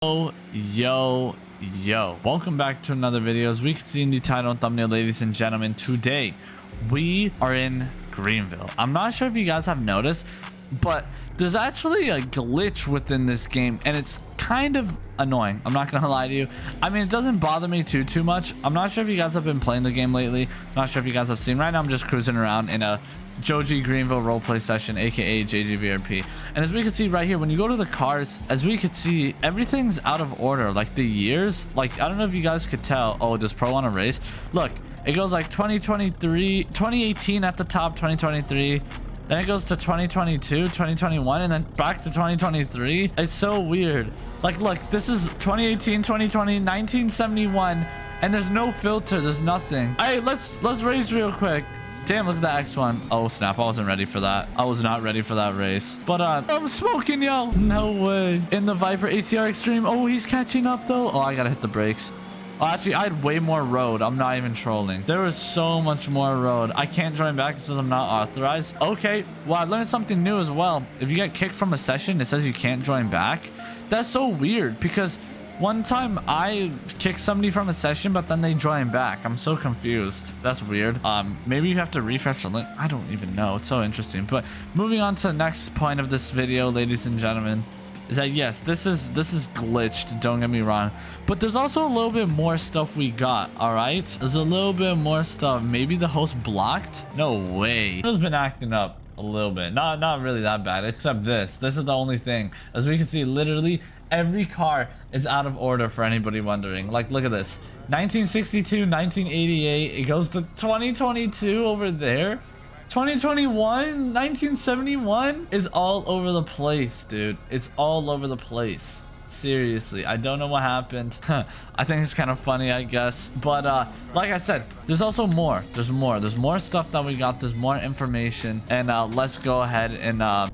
Yo, welcome back to another video. As we can see in the title and thumbnail, ladies and gentlemen, today we are in Greenville. I'm not sure if you guys have noticed, but there's actually a glitch within this game and it's kind of annoying. I'm not gonna lie to you. I mean, it doesn't bother me too much. I'm not sure if you guys have been playing the game lately. I'm not sure if you guys have seen. Right now I'm just cruising around in a Joji Greenville roleplay session, aka JGVRP. And as we can see right here, when you go to the cars, as we could see, everything's out of order. Like the years, like I don't know if you guys could tell. Oh, does Pro want to race? Look, it goes like 2023, 2018 at the top, 2023. Then it goes to 2022, 2021, and then back to 2023. It's so weird. Like, look, this is 2018, 2020, 1971, and there's no filter. There's nothing. Hey, let's race real quick. Damn, look at that X1. Oh, snap. I wasn't ready for that. I was not ready for that race. But, I'm smoking, yo. No way. In the Viper ACR Extreme. Oh, he's catching up, though. Oh, I gotta hit the brakes. Oh, actually, I had way more road. I'm not even trolling. There was so much more road. I can't join back. It says I'm not authorized. Okay. Well, I learned something new as well. If you get kicked from a session, it says you can't join back. That's so weird because one time I kicked somebody from a session, but then they joined back. I'm so confused. That's weird. Maybe you have to refresh the link. I don't even know. It's so interesting. But moving on to the next point of this video, ladies and gentlemen, is that yes, this is glitched, don't get me wrong, but there's also a little bit more stuff we got. All right, there's a little bit more stuff. Maybe the host blocked? No way. It's been acting up a little bit. Not really that bad, except this is the only thing. As we can see, literally every car is out of order, for anybody wondering. Like, look at this: 1962, 1988, it goes to 2022 over there. 2021, 1971 is all over the place, dude. It's all over the place. Seriously, I don't know what happened. I think it's kind of funny, I guess. But like I said, there's also more. There's more stuff that we got. There's more information. And let's go ahead and by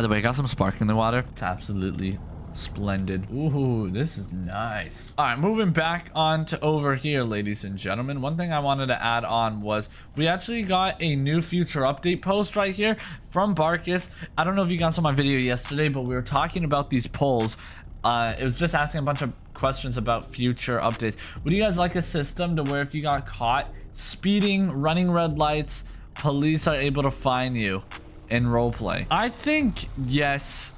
the way, I got some sparkling water. It's absolutely splendid. Ooh, this is nice. All right, moving back on to over here, ladies and gentlemen, one thing I wanted to add on was we actually got a new future update post right here from Barkus. I don't know if you guys saw my video yesterday, but we were talking about these polls. It was just asking a bunch of questions about future updates. Would you guys like a system to where if you got caught speeding, running red lights, police are able to fine you in roleplay? I think yes.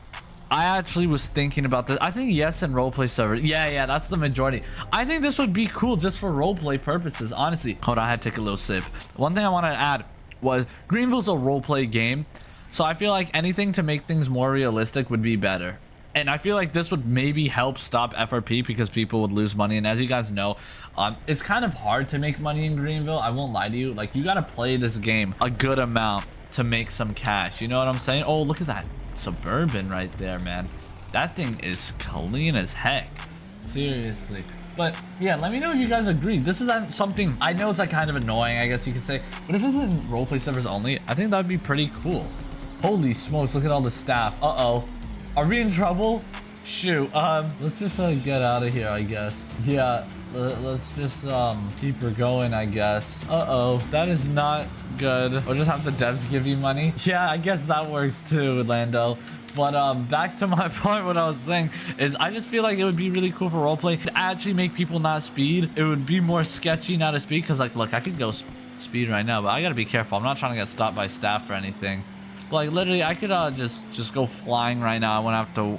I actually was thinking about this. I think yes, in roleplay server. Yeah, that's the majority. I think this would be cool just for roleplay purposes, honestly. Hold on, I had to take a little sip. One thing I wanted to add was Greenville's a roleplay game, so I feel like anything to make things more realistic would be better. And I feel like this would maybe help stop FRP because people would lose money. And as you guys know, it's kind of hard to make money in Greenville. I won't lie to you. Like, you got to play this game a good amount to make some cash. You know what I'm saying? Oh, look at that Suburban right there, man. That thing is clean as heck. Seriously. But yeah, let me know if you guys agree. This is something I know it's like kind of annoying, I guess you could say, but if it's in roleplay servers only, I think that would be pretty cool. Holy smokes, look at all the staff. Uh-oh, are we in trouble? Shoot. Let's just get out of here, I guess. Yeah, let's just keep her going, I guess. Uh-oh, that is not good. Or just have the devs give you money. Yeah, I guess that works too, Lando. But back to my point, what I was saying is I just feel like it would be really cool for roleplay to actually make people not speed. It would be more sketchy not to speed, because like, look, I could go speed right now, but I gotta be careful. I'm not trying to get stopped by staff or anything. But like, literally, I could just go flying right now. I wouldn't have to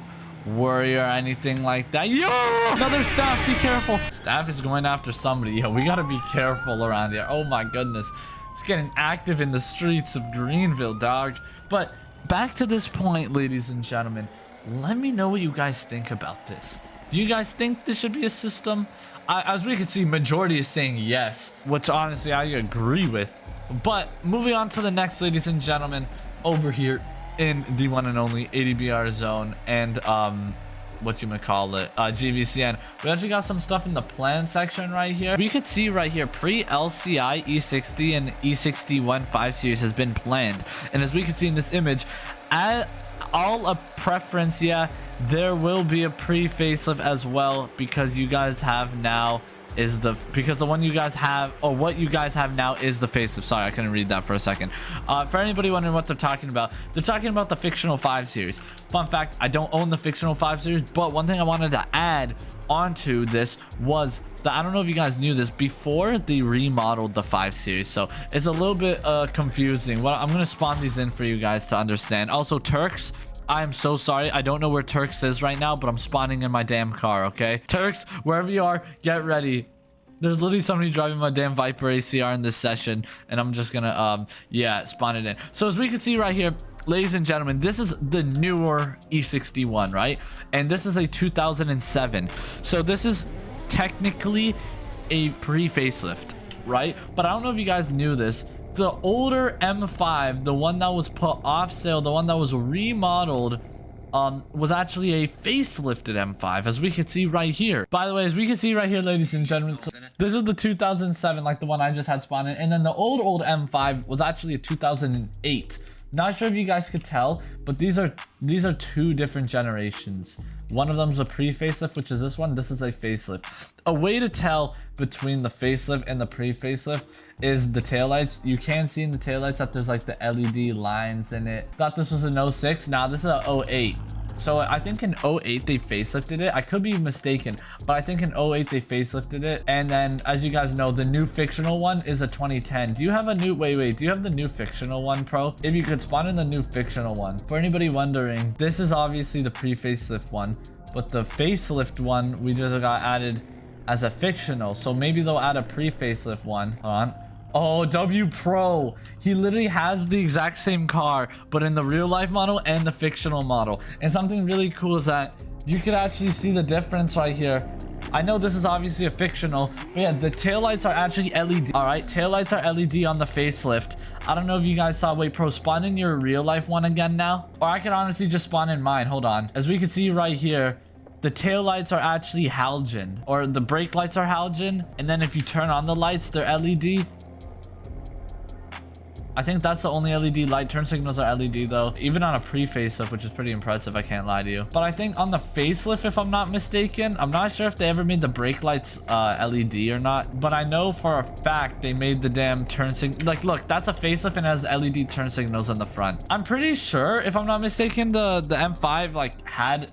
worry or anything like that. Yo, another staff, be careful. Staff is going after somebody. Yo, we gotta be careful around here. Oh my goodness, it's getting active in the streets of Greenville, dog. But back to this point, ladies and gentlemen, let me know what you guys think about this. Do you guys think this should be a system? As we can see, majority is saying yes, which honestly I agree with. But moving on to the next, ladies and gentlemen, over here in the one and only ADBR zone and GVCN, we actually got some stuff in the plan section right here. We could see right here pre-LCI E60 and E61 5 series has been planned, and as we can see in this image, all a preference. Yeah, there will be a pre-facelift as well, because you guys have now is because the one you guys have, or what you guys have now, is the facelift. Sorry, I couldn't read that for a second. For anybody wondering what they're talking about the fictional 5 series. Fun fact, I don't own the fictional 5 series, but one thing I wanted to add onto this was that, I don't know if you guys knew this, before they remodeled the 5 series, so it's a little bit confusing. Well, I'm gonna spawn these in for you guys to understand. Also, Turks, I am so sorry. I don't know where Turks is right now, but I'm spawning in my damn car, okay? Turks, wherever you are, get ready. There's literally somebody driving my damn Viper ACR in this session, and I'm just gonna, yeah, spawn it in. So as we can see right here, ladies and gentlemen, this is the newer E61, right? And this is a 2007. So this is technically a pre-facelift, right? But I don't know if you guys knew this. The older M5, the one that was put off sale, the one that was remodeled, was actually a facelifted M5, as we can see right here. By the way, as we can see right here, ladies and gentlemen, so this is the 2007, like the one I just had spawned in, and then the old M5 was actually a 2008. Not sure if you guys could tell, but these are 2 different generations. One of them is a pre-facelift, which is this one. This is a facelift. A way to tell between the facelift and the pre-facelift is the taillights. You can see in the taillights that there's like the LED lines in it. Thought this was an 06. Nah, this is a 08. So I think in 08 they facelifted it. I could be mistaken, but I think in 08 they facelifted it. And then, as you guys know, the new fictional one is a 2010. Do you have a new, wait, do you have the new fictional one, Pro? If you could spawn in the new fictional one. For anybody wondering, this is obviously the pre-facelift one, but the facelift one we just got added as a fictional. So maybe they'll add a pre-facelift one. Hold on. Oh, W Pro. He literally has the exact same car, but in the real life model and the fictional model. And something really cool is that you could actually see the difference right here. I know this is obviously a fictional, but yeah, the taillights are actually LED. All right, taillights are LED on the facelift. I don't know if you guys saw. Wait, Pro, spawn in your real life one again now. Or I could honestly just spawn in mine. Hold on. As we can see right here, the tail lights are actually halogen, or the brake lights are halogen. And then if you turn on the lights, they're LED. I think that's the only LED light. Turn signals are LED though, even on a pre-facelift, which is pretty impressive, I can't lie to you. But I think on the facelift, if I'm not mistaken, I'm not sure if they ever made the brake lights LED or not, but I know for a fact they made the damn turn signal. Like, look, that's a facelift and has LED turn signals in the front. I'm pretty sure, if I'm not mistaken, the M5 like had,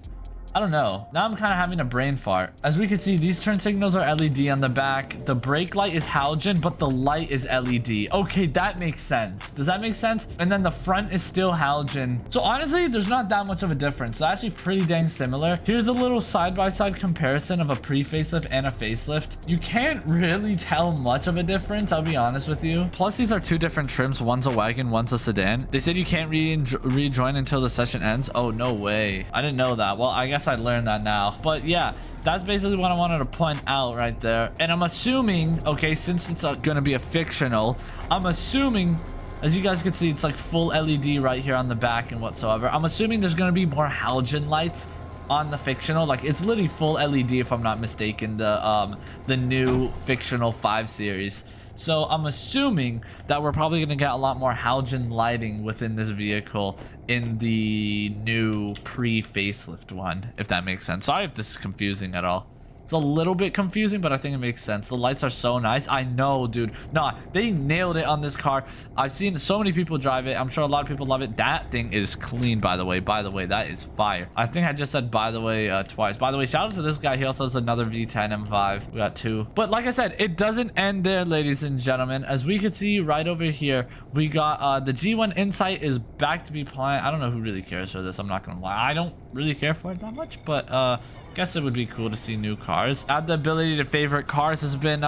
I don't know. Now I'm kind of having a brain fart. As we can see, these turn signals are LED on the back. The brake light is halogen, but the light is LED. Okay, that makes sense. Does that make sense? And then the front is still halogen. So honestly, there's not that much of a difference. They're actually pretty dang similar. Here's a little side-by-side comparison of a pre-facelift and a facelift. You can't really tell much of a difference, I'll be honest with you. Plus, these are 2 different trims. One's a wagon, one's a sedan. They said you can't rejoin until the session ends. Oh, no way. I didn't know that. Well, I guess I learned that now. But yeah, that's basically what I wanted to point out right there. And I'm assuming, okay, since it's gonna be a fictional, I'm assuming, as you guys can see, it's like full LED right here on the back and whatsoever. I'm assuming there's gonna be more halogen lights on the fictional. Like, it's literally full LED if I'm not mistaken, the new fictional 5 series. So I'm assuming that we're probably going to get a lot more halogen lighting within this vehicle in the new pre-facelift one, if that makes sense. Sorry if this is confusing at all. It's a little bit confusing, but I think it makes sense. The lights are so nice. I know, dude. Nah, they nailed it on this car. I've seen so many people drive it. I'm sure a lot of people love it. That thing is clean, by the way. By the way, that is fire. I think I just said by the way twice. By the way, shout out to this guy. He also has another V10 M5. We got 2. But like I said, it doesn't end there, ladies and gentlemen. As we can see right over here, we got the G1 Insight is back to be playing. I don't know who really cares for this. I'm not gonna lie. I don't really care for it that much, but guess it would be cool to see new cars. Add the ability to favorite cars has been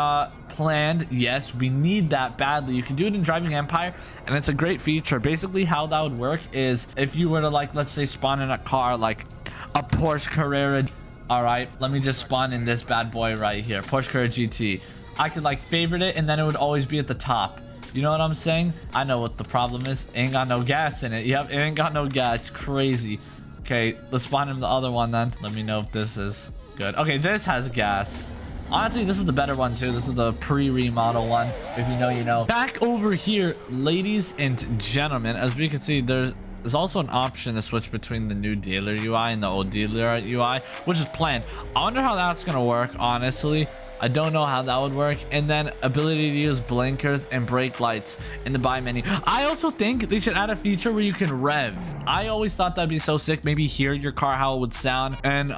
planned. Yes, we need that badly. You can do it in Driving Empire, and it's a great feature. Basically, how that would work is if you were to, like, let's say spawn in a car like a Porsche Carrera. All right, let me just spawn in this bad boy right here, Porsche Carrera GT. I could like favorite it, and then it would always be at the top. You know what I'm saying? I know what the problem is. Ain't got no gas in it. Yep, it ain't got no gas. Crazy. Okay, let's spawn in the other one then. Let me know if this is good. Okay, this has gas. Honestly, this is the better one too. This is the pre-remodel one. If you know, you know. Back over here, ladies and gentlemen, as we can see, there's also an option to switch between the new dealer UI and the old dealer UI, which is planned. I wonder how that's gonna work, honestly. I don't know how that would work. And then ability to use blinkers and brake lights in the buy menu. I also think they should add a feature where you can rev. I always thought that'd be so sick. Maybe hear your car, how it would sound. And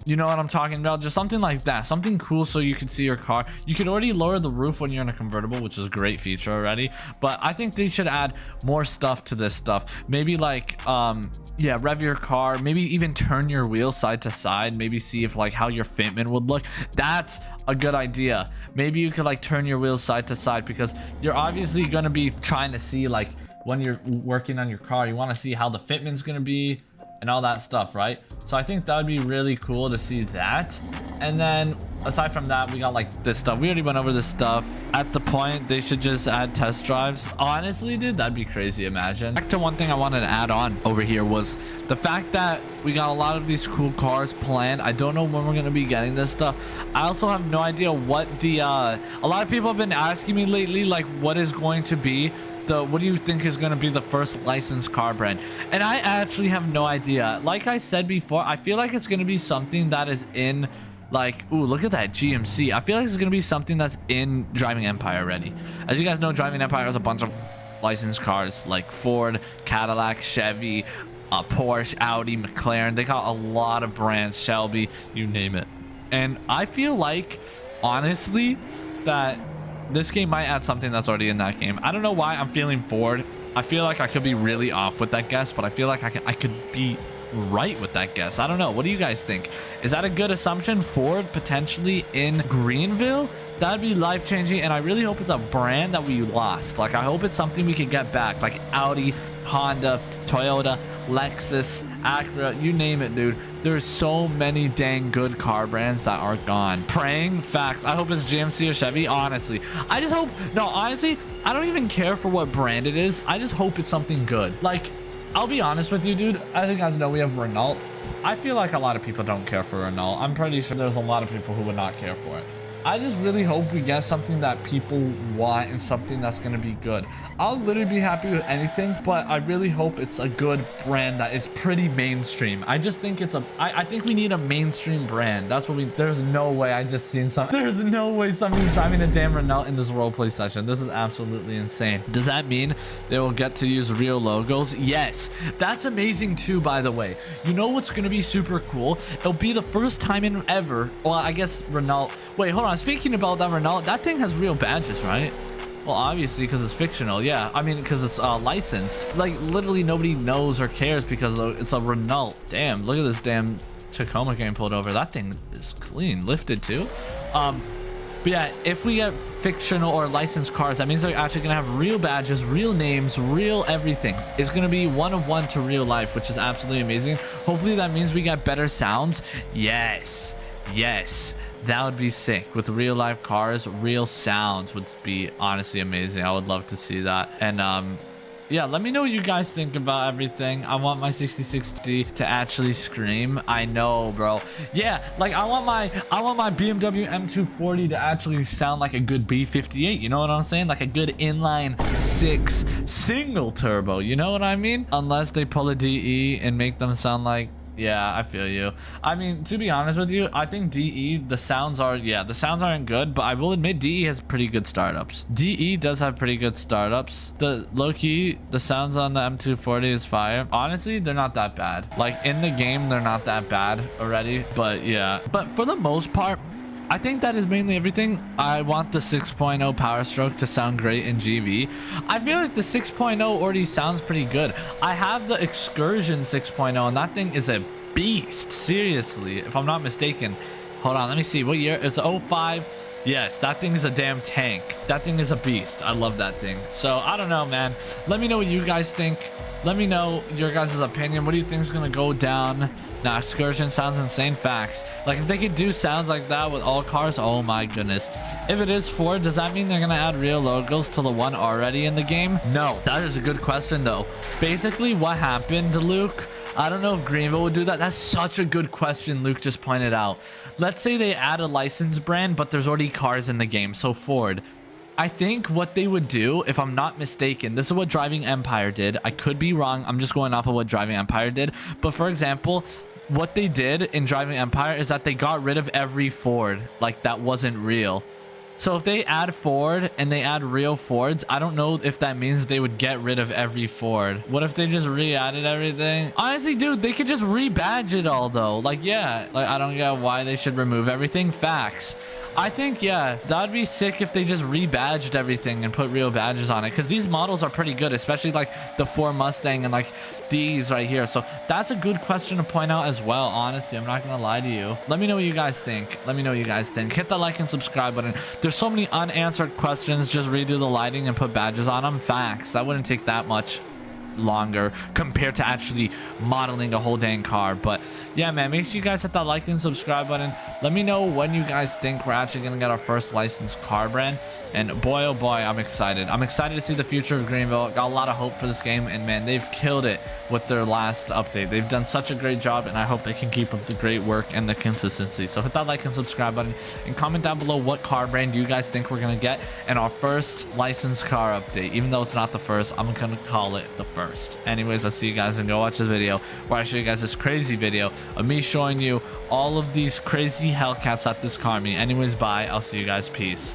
you know what I'm talking about? Just something like that. Something cool so you can see your car. You can already lower the roof when you're in a convertible, which is a great feature already. But I think they should add more stuff to this stuff. Maybe like yeah, rev your car, maybe even turn your wheels side to side, maybe see if like how your fitment would look. That's a good idea. Maybe you could like turn your wheels side to side, because you're obviously going to be trying to see, like, when you're working on your car, you want to see how the fitment's going to be and all that stuff, right? So I think that would be really cool to see that. And then aside from that, we got like this stuff. We already went over this stuff. At the point, they should just add test drives. Honestly, dude, that'd be crazy. Imagine. Back to one thing I wanted to add on over here was the fact that we got a lot of these cool cars planned. I don't know when we're going to be getting this stuff. I also have no idea what the a lot of people have been asking me lately, like, what is going to be what do you think is going to be the first licensed car brand? And I actually have no idea. Like I said before, I feel like it's going to be something that is in, like, ooh, look at that GMC. I feel like it's going to be something that's in Driving Empire already. As you guys know, Driving Empire has a bunch of licensed cars like Ford, Cadillac, Chevy, Porsche, Audi, McLaren. They got a lot of brands, Shelby, you name it. And I feel like, honestly, that this game might add something that's already in that game. I don't know why I'm feeling Ford. I feel like I could be really off with that guess, but I feel like I could be right with that guess. I don't know. What do you guys think? Is that a good assumption? Ford potentially in Greenville? That'd be life-changing, and I really hope it's a brand that we lost. Like, I hope it's something we can get back, like Audi, Honda, Toyota, Lexus, Acura, you name it, dude. There's so many dang good car brands that are gone. Praying, facts. I hope it's GMC or Chevy. Honestly, I just hope, no, honestly, I don't even care for what brand it is. I just hope it's something good. Like, I'll be honest with you, dude. As you guys know, we have Renault. I feel like a lot of people don't care for Renault. I'm pretty sure there's a lot of people who would not care for it. I just really hope we get something that people want and something that's going to be good. I'll literally be happy with anything, but I really hope it's a good brand that is pretty mainstream. I just think it's I think we need a mainstream brand. That's what there's no way I just seen there's no way somebody's driving a damn Renault in this roleplay session. This is absolutely insane. Does that mean they will get to use real logos? Yes. That's amazing too, by the way. You know what's going to be super cool? It'll be the first time in ever. Well, I guess Renault. Wait, hold on. Speaking about that Renault, that thing has real badges, right? Well, obviously, because it's fictional. Yeah, I mean, because it's licensed. Like, literally nobody knows or cares because it's a Renault. Damn, look at this damn Tacoma getting pulled over. That thing is clean, lifted too. But yeah, if we get fictional or licensed cars, that means they're actually gonna have real badges, real names, real everything. It's gonna be one of one to real life, which is absolutely amazing. Hopefully that means we get better sounds. Yes, yes. That would be sick. With real life cars, real sounds would be honestly amazing. I would love to see that. And yeah, let me know what you guys think about everything. I want my 6060 to actually scream. I know, bro. Yeah, like I want my BMW M240 to actually sound like a good B58. You know what I'm saying? Like a good inline 6 single turbo. You know what I mean? Unless they pull a DE and make them sound like, yeah, I feel you. I mean, to be honest with you, I think DE, the sounds aren't good, but I will admit DE has pretty good startups. DE does have pretty good startups. The low-key, the sounds on the M240 is fire. Honestly, they're not that bad. Like, in the game, they're not that bad already, but yeah. But for the most part, I think that is mainly everything. I want the 6.0 Power Stroke to sound great in GV. I feel like the 6.0 already sounds pretty good. I have the Excursion 6.0 and that thing is a beast. Seriously, if I'm not mistaken. Hold on, let me see. What year? It's 05. Yes, that thing is a damn tank. That thing is a beast. I love that thing. So, I don't know, man. Let me know what you guys think. Let me know your guys' opinion. What do you think is going to go down? Now, Excursion sounds insane. Facts. Like, if they could do sounds like that with all cars, oh my goodness. If it is Ford, does that mean they're going to add real logos to the one already in the game? No. That is a good question, though. Basically, what happened, Luke? I don't know if Greenville would do that. That's such a good question Luke just pointed out. Let's say they add a licensed brand, but there's already cars in the game. So, Ford. I think what they would do, if I'm not mistaken, this is what Driving Empire did. I could be wrong. I'm just going off of what Driving Empire did. But for example, what they did in Driving Empire is that they got rid of every Ford like that wasn't real. So if they add Ford and they add real Fords, I don't know if that means they would get rid of every Ford. What if they just re-added everything? Honestly, dude, they could just rebadge it all though. Like, yeah, like I don't get why they should remove everything. Facts. I think, yeah, that'd be sick if they just rebadged everything and put real badges on it, because these models are pretty good, especially like the Ford Mustang and like these right here. So that's a good question to point out as well. Honestly, I'm not gonna lie to you. Let me know what you guys think. Let me know what you guys think. Hit the like and subscribe button. There's so many unanswered questions. Just redo the lighting and put badges on them. Facts. That wouldn't take that much longer compared to actually modeling a whole dang car. But yeah, man, make sure you guys hit that like and subscribe button. Let me know when you guys think we're actually gonna get our first licensed car brand. And boy, oh boy, I'm excited. I'm excited to see the future of Greenville. Got a lot of hope for this game, and man, they've killed it with their last update. They've done such a great job, and I hope they can keep up the great work and the consistency. So hit that like and subscribe button and comment down below what car brand you guys think we're gonna get in our first licensed car update. Even though it's not the first, I'm gonna call it the first. Anyways, I'll see you guys and go watch this video where I show you guys this crazy video of me showing you all of these crazy Hellcats at this car meet. Anyways, bye. I'll see you guys. Peace.